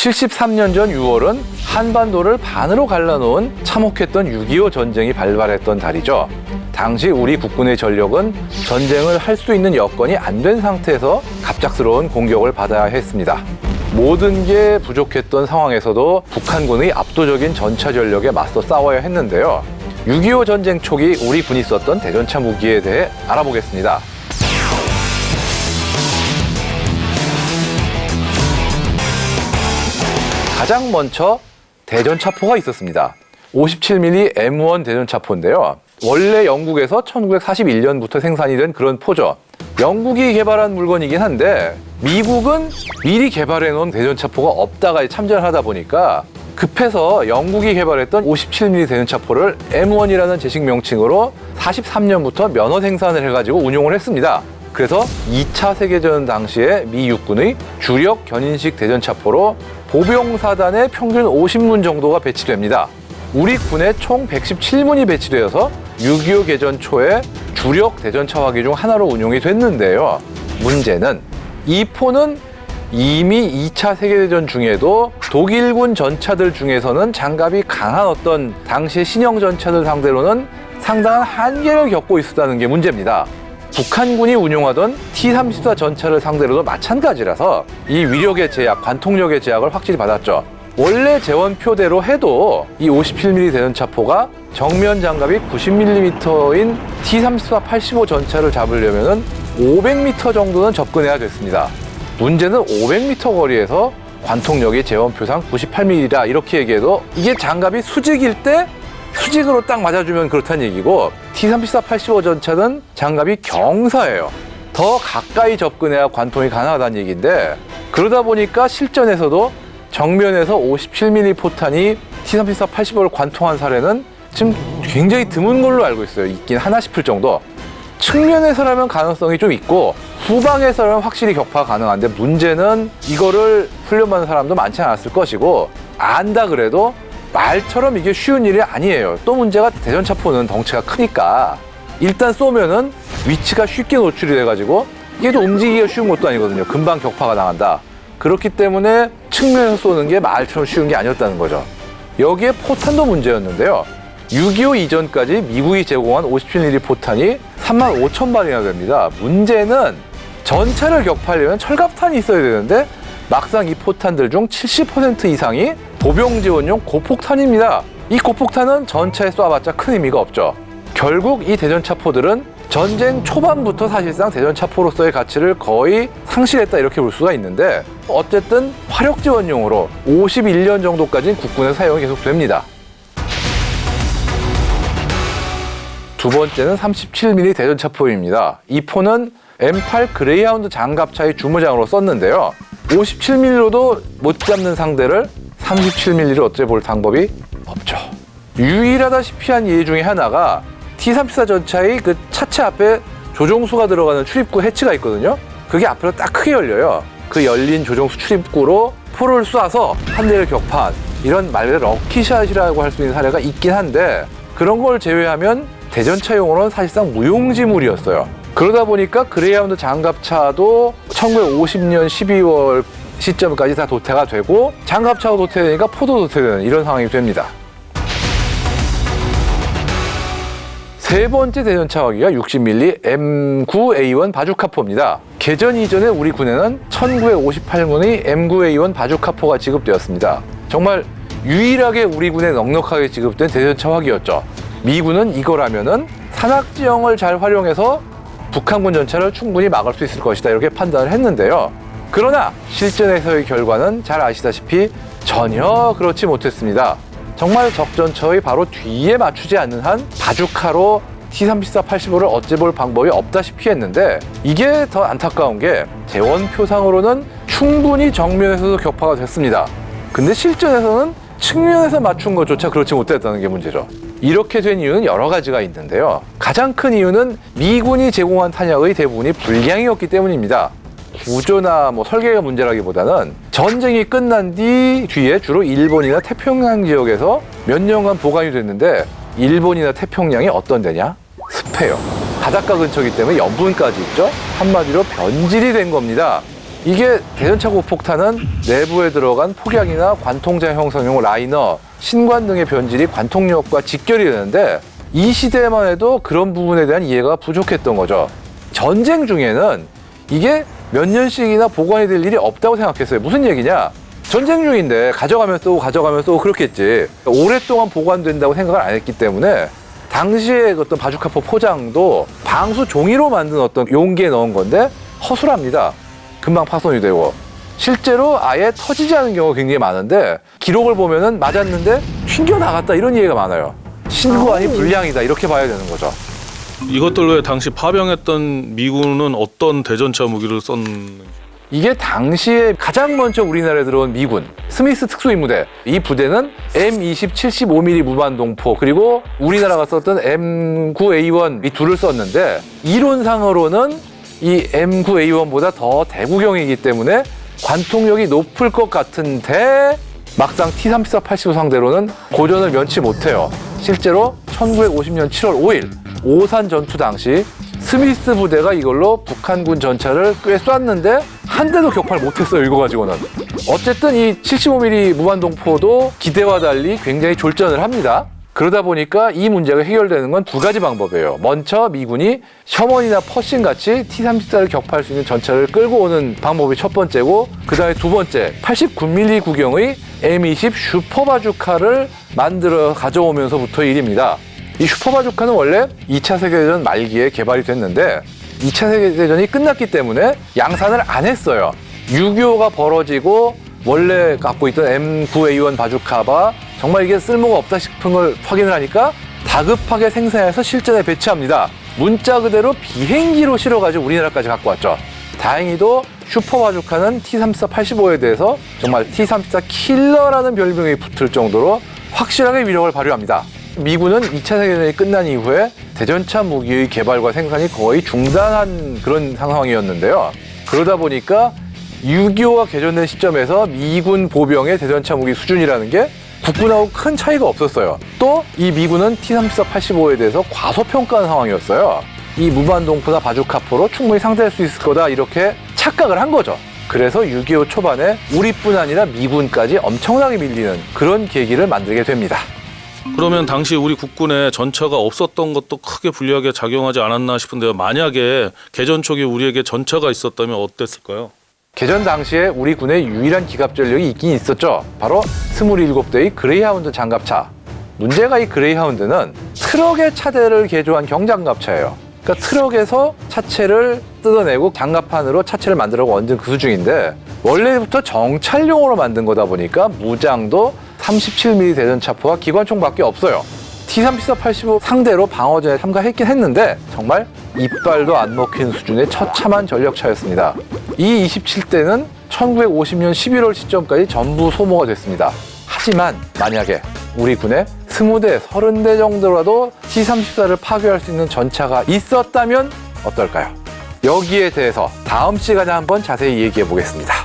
73년 전 6월은 한반도를 반으로 갈라놓은 참혹했던 6.25 전쟁이 발발했던 달이죠. 당시 우리 국군의 전력은 전쟁을 할 수 있는 여건이 안 된 상태에서 갑작스러운 공격을 받아야 했습니다. 모든 게 부족했던 상황에서도 북한군의 압도적인 전차 전력에 맞서 싸워야 했는데요. 6.25 전쟁 초기 우리 군이 썼던 대전차 무기에 대해 알아보겠습니다. 가장 먼저 대전차포가 있었습니다. 57mm M1 대전차포인데요. 원래 영국에서 1941년부터 생산이 된 그런 포죠. 영국이 개발한 물건이긴 한데 미국은 미리 개발해놓은 대전차포가 없다가 참전을 하다 보니까 급해서 영국이 개발했던 57mm 대전차포를 M1이라는 제식 명칭으로 43년부터 면허 생산을 해가지고 운용을 했습니다. 그래서 2차 세계대전 당시에 미 육군의 주력 견인식 대전차포로 보병사단에 평균 50문 정도가 배치됩니다. 우리 군에 총 117문이 배치되어서 6.25 개전 초에 주력 대전차 화기 중 하나로 운용이 됐는데요. 문제는 이 포는 이미 2차 세계대전 중에도 독일군 전차들 중에서는 장갑이 강한 어떤 당시 신형 전차들 상대로는 상당한 한계를 겪고 있었다는 게 문제입니다. 북한군이 운용하던 T-34 전차를 상대로도 마찬가지라서 이 위력의 제약, 관통력의 제약을 확실히 받았죠. 원래 재원표대로 해도 이 57mm 대전차포가 정면 장갑이 90mm인 T-34-85 전차를 잡으려면 500m 정도는 접근해야 됐습니다. 문제는 500m 거리에서 관통력이 재원표상 98mm라 이렇게 얘기해도 이게 장갑이 수직일 때 수직으로 딱 맞아주면 그렇다는 얘기고 T-34-85 전차는 장갑이 경사예요. 더 가까이 접근해야 관통이 가능하다는 얘기인데 그러다 보니까 실전에서도 정면에서 57mm 포탄이 T-34-85를 관통한 사례는 지금 굉장히 드문 걸로 알고 있어요. 있긴 하나 싶을 정도. 측면에서라면 가능성이 좀 있고 후방에서라면 확실히 격파가 가능한데 문제는 이거를 훈련받는 사람도 많지 않았을 것이고 안다 그래도 말처럼 이게 쉬운 일이 아니에요. 또 문제가 대전차포는 덩치가 크니까 일단 쏘면은 위치가 쉽게 노출이 돼가지고 이게 또 움직이기가 쉬운 것도 아니거든요. 금방 격파가 나간다. 그렇기 때문에 측면에서 쏘는 게 말처럼 쉬운 게 아니었다는 거죠. 여기에 포탄도 문제였는데요. 6.25 이전까지 미국이 제공한 57mm 포탄이 35,000발이나 됩니다. 문제는 전차를 격파하려면 철갑탄이 있어야 되는데 막상 이 포탄들 중 70% 이상이 보병 지원용 고폭탄입니다. 이 고폭탄은 전차에 쏴봤자 큰 의미가 없죠. 결국 이 대전차포들은 전쟁 초반부터 사실상 대전차포로서의 가치를 거의 상실했다 이렇게 볼 수가 있는데 어쨌든 화력 지원용으로 51년 정도까지는 국군의 사용이 계속됩니다. 두 번째는 37mm 대전차포입니다. 이 포는 M8 그레이하운드 장갑차의 주무장으로 썼는데요. 57mm로도 못 잡는 상대를 37mm로 어째볼 방법이 없죠. 유일하다시피 한 예 중에 하나가 T-34 전차의 그 차체 앞에 조종수가 들어가는 출입구 해치가 있거든요. 그게 앞으로 딱 크게 열려요. 그 열린 조종수 출입구로 포를 쏴서 한 대를 격파한 이런 말 그대로 럭키샷이라고 할 수 있는 사례가 있긴 한데 그런 걸 제외하면 대전차용으로는 사실상 무용지물이었어요. 그러다 보니까 그레이하운드 장갑차도 1950년 12월 시점까지 다 도태가 되고 장갑차가 도태되니까 포도 도태되는 이런 상황이 됩니다. 세 번째 대전차 화기가 60mm M9A1 바주카포입니다. 개전 이전에 우리 군에는 1958문의 M9A1 바주카포가 지급되었습니다. 정말 유일하게 우리 군에 넉넉하게 지급된 대전차 화기였죠. 미군은 이거라면은 산악지형을 잘 활용해서 북한군 전차를 충분히 막을 수 있을 것이다 이렇게 판단을 했는데요. 그러나 실전에서의 결과는 잘 아시다시피 전혀 그렇지 못했습니다. 정말 적전처의 바로 뒤에 맞추지 않는 한 바주카로 T-34-85를 어째볼 방법이 없다시피 했는데 이게 더 안타까운 게 재원표상으로는 충분히 정면에서도 격파가 됐습니다. 근데 실전에서는 측면에서 맞춘 것조차 그렇지 못했다는 게 문제죠. 이렇게 된 이유는 여러 가지가 있는데요. 가장 큰 이유는 미군이 제공한 탄약의 대부분이 불량이었기 때문입니다. 구조나 설계가 문제라기보다는 전쟁이 끝난 뒤에 주로 일본이나 태평양 지역에서 몇 년간 보관이 됐는데 일본이나 태평양이 어떤 데냐? 습해요. 바닷가 근처이기 때문에 염분까지 있죠. 한마디로 변질이 된 겁니다. 이게 대전차 고폭탄은 내부에 들어간 폭약이나 관통자 형성용 라이너, 신관 등의 변질이 관통력과 직결이 되는데 이 시대에만 해도 그런 부분에 대한 이해가 부족했던 거죠. 전쟁 중에는 이게 몇 년씩이나 보관이 될 일이 없다고 생각했어요. 무슨 얘기냐? 전쟁 중인데 가져가면 쏘고 그렇겠지. 오랫동안 보관된다고 생각을 안 했기 때문에 당시의 어떤 바주카포 포장도 방수 종이로 만든 어떤 용기에 넣은 건데 허술합니다. 금방 파손이 되고 실제로 아예 터지지 않은 경우가 굉장히 많은데 기록을 보면은 맞았는데 튕겨나갔다 이런 얘기가 많아요. 신고안이 불량이다 이렇게 봐야 되는 거죠. 이것들로 당시 파병했던 미군은 어떤 대전차 무기를 썼는지? 이게 당시에 가장 먼저 우리나라에 들어온 미군 스미스 특수임무대, 이 부대는 M20 75mm 무반동포 그리고 우리나라가 썼던 M9A1 이 둘을 썼는데 이론상으로는 이 M9A1보다 더 대구경이기 때문에 관통력이 높을 것 같은데 막상 T-34-85 상대로는 고전을 면치 못해요. 실제로 1950년 7월 5일 오산 전투 당시 스미스 부대가 이걸로 북한군 전차를 꽤 쐈는데 한 대도 격파를 못했어요. 이거 가지고는. 어쨌든 이 75mm 무반동포도 기대와 달리 굉장히 졸전을 합니다. 그러다 보니까 이 문제가 해결되는 건 두 가지 방법이에요. 먼저 미군이 셔먼이나 퍼싱같이 T-34를 격파할 수 있는 전차를 끌고 오는 방법이 첫 번째고 그 다음에 두 번째 89mm 구경의 M20 슈퍼바주카를 만들어 가져오면서부터의 일입니다. 이 슈퍼바주카는 원래 2차 세계대전 말기에 개발이 됐는데 2차 세계대전이 끝났기 때문에 양산을 안 했어요. 6.25가 벌어지고 원래 갖고 있던 M9A1 바주카가 정말 이게 쓸모가 없다 싶은 걸 확인을 하니까 다급하게 생산해서 실전에 배치합니다. 문자 그대로 비행기로 실어가지고 우리나라까지 갖고 왔죠. 다행히도 슈퍼바주카는 T-34-85에 대해서 정말 T-34 킬러라는 별명이 붙을 정도로 확실하게 위력을 발휘합니다. 미군은 2차 세계대전이 끝난 이후에 대전차 무기의 개발과 생산이 거의 중단한 그런 상황이었는데요. 그러다 보니까 6.25가 개전된 시점에서 미군 보병의 대전차 무기 수준이라는 게 국군하고 큰 차이가 없었어요. 또 이 미군은 T-34-85에 대해서 과소평가한 상황이었어요. 이 무반동포나 바주카포로 충분히 상대할 수 있을 거다 이렇게 착각을 한 거죠. 그래서 6.25 초반에 우리뿐 아니라 미군까지 엄청나게 밀리는 그런 계기를 만들게 됩니다. 그러면 당시 우리 국군에 전차가 없었던 것도 크게 불리하게 작용하지 않았나 싶은데요. 만약에 개전 초기 우리에게 전차가 있었다면 어땠을까요? 개전 당시에 우리 군의 유일한 기갑 전력이 있긴 있었죠. 바로 27대의 그레이하운드 장갑차. 문제가 이 그레이하운드는 트럭의 차대를 개조한 경장갑차예요. 그러니까 트럭에서 차체를 뜯어내고 장갑판으로 차체를 만들어 얹은 그 수준인데 원래부터 정찰용으로 만든 거다 보니까 무장도 37mm 대전차포와 기관총밖에 없어요. T-34-85 상대로 방어전에 참가했긴 했는데 정말 이빨도 안 먹힌 수준의 처참한 전력차였습니다. 이 27대는 1950년 11월 시점까지 전부 소모가 됐습니다. 하지만 만약에 우리 군에 20대, 30대 정도라도 T-34를 파괴할 수 있는 전차가 있었다면 어떨까요? 여기에 대해서 다음 시간에 한번 자세히 얘기해 보겠습니다.